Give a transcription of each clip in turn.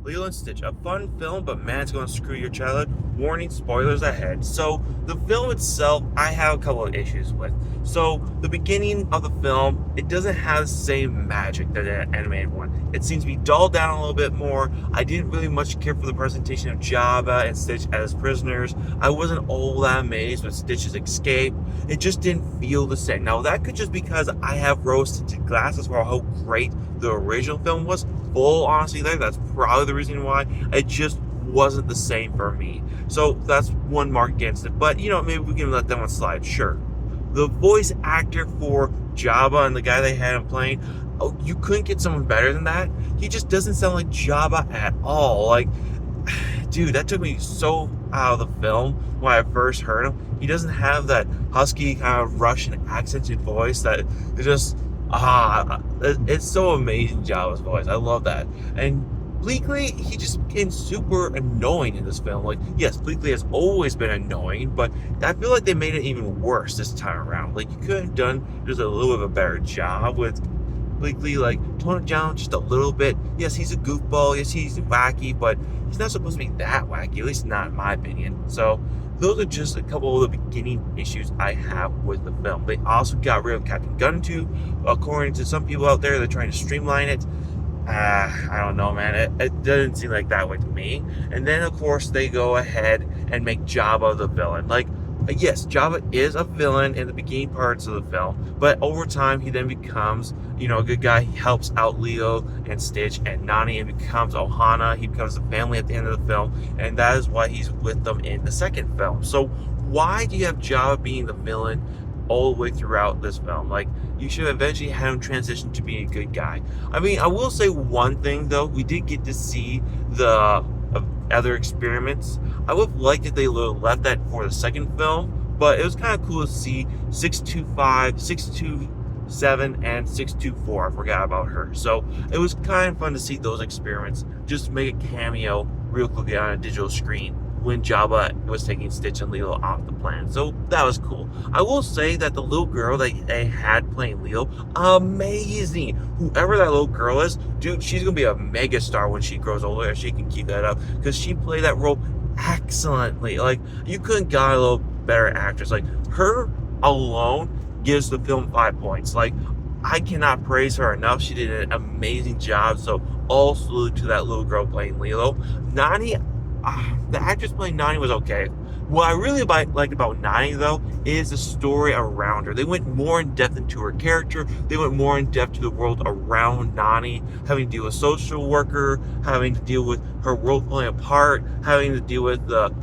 Lilo and Stitch, a fun film, but man, it's going to screw your childhood. Warning, spoilers ahead. So, the film itself, I have a couple of issues with. So, the beginning of the film, it doesn't have the same magic that the animated one. It seems to be dulled down a little bit more. I didn't really much care for the presentation of Jabba and Stitch as prisoners. I wasn't all that amazed with Stitch's escape. It just didn't feel the same. Now, that could just because I have rose-tinted glasses for how great the original film was. Full honesty there, that's probably the reason why it just wasn't the same for me. So that's one mark against it. But maybe we can let that one slide. Sure. The voice actor for Jabba and the guy they had him playing, oh, you couldn't get someone better than that. He just doesn't sound like Jabba at all. Like, dude, that took me so out of the film when I first heard him. He doesn't have that husky kind of Russian accented voice that it just it's so amazing. Jabba's voice, I love that. And Bleakley, he just became super annoying in this film. Like, yes, Bleakley has always been annoying, but I feel like they made it even worse this time around. Like, you could have done just a little bit of a better job with Bleakley, like tone it down just a little bit. Yes, he's a goofball, yes, he's wacky, but he's not supposed to be that wacky, at least not in my opinion. So those are just a couple of the beginning issues I have with the film. They also got rid of Captain Gun 2. According to some people out there, they're trying to streamline it. I don't know, man. It doesn't seem like that way to me. And then, of course, they go ahead and make Jabba the villain. Like, yes, Jabba is a villain in the beginning parts of the film, but over time he then becomes, a good guy. He helps out Leo and Stitch and Nani and becomes Ohana. He becomes the family at the end of the film, and that is why he's with them in the second film. So why do you have Jabba being the villain all the way throughout this film? Like, you should eventually have him transition to being a good guy. I mean, I will say one thing though, we did get to see the other experiments. I would have liked if they left that for the second film, but it was kind of cool to see 625, 627, and 624. I forgot about her. So it was kind of fun to see those experiments just make a cameo real quickly on a digital screen when Jabba was taking Stitch and Lilo off the planet. So that was cool. I will say that the little girl that they had playing Leo, amazing. Whoever that little girl is, dude, she's gonna be a mega star when she grows older if she can keep that up, because she played that role excellently. Like, you couldn't got a little better actress. Like, her alone gives the film 5 points. Like, I cannot praise her enough. She did an amazing job. So all salute to that little girl playing Lilo. Nani, the actress playing Nani was okay. What I really liked about Nani, though, is the story around her. They went more in depth into her character. They went more in depth to the world around Nani, having to deal with a social worker, having to deal with her world falling apart, having to deal with the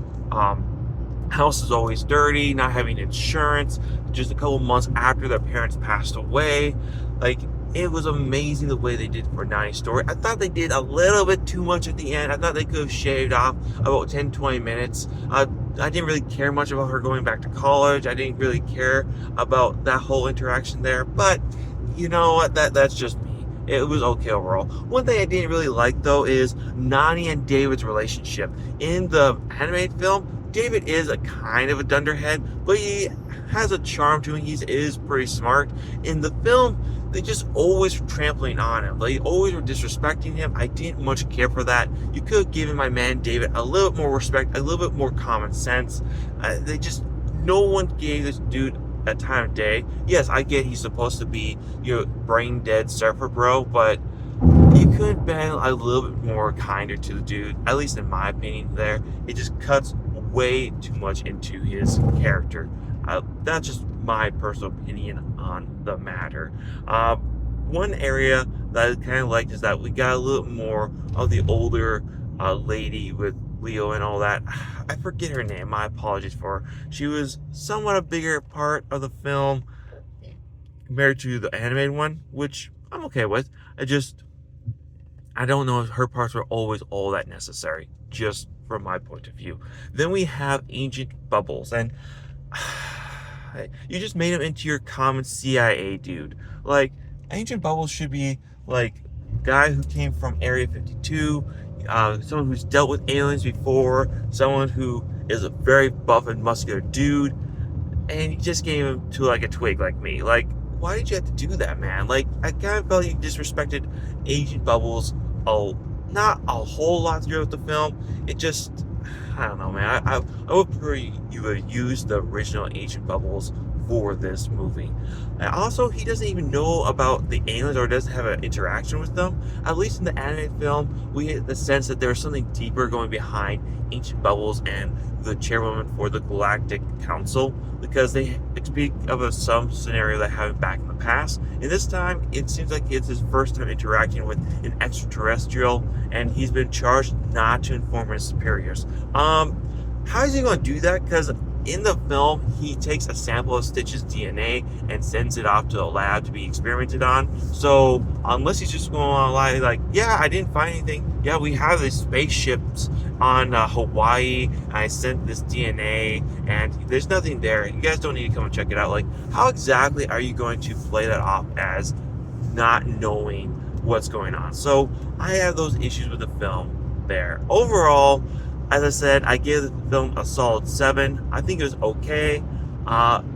house is always dirty, not having insurance, just a couple months after their parents passed away. Like, it was amazing the way they did for Nani's story. I thought they did a little bit too much at the end. I thought they could have shaved off about 10-20 minutes. I didn't really care much about her going back to college. I didn't really care about that whole interaction there. But you know what? That's just me. It was okay overall. One thing I didn't really like, though, is Nani and David's relationship. In the animated film, David is a kind of a dunderhead, but he has a charm to him. He is pretty smart. In the film, they just always were trampling on him. They always were disrespecting him. I didn't much care for that. You could have given my man David a little bit more respect, a little bit more common sense. No one gave this dude a time of day. Yes, I get he's supposed to be your brain dead surfer bro, but you could have been a little bit more kinder to the dude, at least in my opinion there. It just cuts way too much into his character. That's just my personal opinion on the matter. One area that I kind of liked is that we got a little more of the older lady with Leo and all that. I forget her name. My apologies for her. She was somewhat a bigger part of the film compared to the animated one, which I'm okay with. I don't know if her parts were always all that necessary, just from my point of view. Then we have Agent Bubbles, and you just made him into your common CIA dude. Like, Agent Bubbles should be like a guy who came from Area 52, someone who's dealt with aliens before, someone who is a very buff and muscular dude, and you just gave him to like a twig like me. Like, why did you have to do that, man? Like, I kind of felt you disrespected Agent Bubbles a not a whole lot to do with the film. It just, I don't know, man. I would prefer you would use the original Ancient Bubbles for this movie. And also, he doesn't even know about the aliens or doesn't have an interaction with them. At least in the animated film, we get the sense that there's something deeper going behind Ancient Bubbles and the chairwoman for the Galactic Council, because they speak of some scenario that happened back in the past. And this time, it seems like it's his first time interacting with an extraterrestrial, and he's been charged not to inform his superiors. How is he going to do that? Because in the film, he takes a sample of Stitch's DNA and sends it off to a lab to be experimented on. So unless he's just going to lie, like, yeah, I didn't find anything. Yeah, we have these spaceships on Hawaii. I sent this DNA, and there's nothing there. You guys don't need to come and check it out. Like, how exactly are you going to play that off as not knowing what's going on? So I have those issues with the film there. Overall, as I said, I give the film a solid 7. I think it was okay.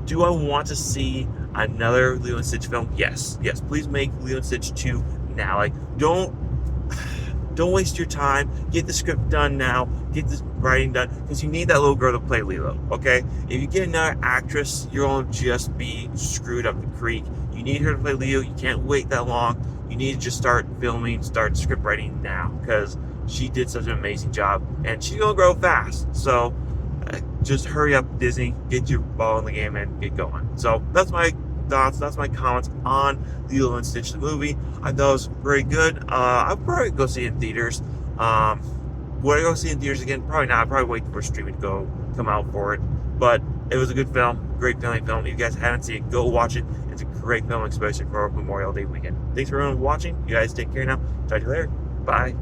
Do I want to see another Lilo and Stitch film? Yes. Yes, please make Lilo and Stitch 2 now. Like, don't waste your time. Get the script done now. Get this writing done, because you need that little girl to play Lilo, okay? If you get another actress, you're going to just be screwed up the creek. You need her to play Leo. You can't wait that long. You need to just start filming, start script writing now, because she did such an amazing job, and she's gonna grow fast. So just hurry up, Disney, get your ball in the game and get going. So that's my thoughts, that's my comments on Lilo and Stitch the movie. I thought it was very good. I'll probably go see it in theaters. Would I go see it in theaters again? Probably not. I'd probably wait for streaming to come out for it. But it was a good film, great family film. If you guys haven't seen it, go watch it. It's a great film, especially for Memorial Day weekend. Thanks for everyone watching. You guys take care now. Talk to you later. Bye.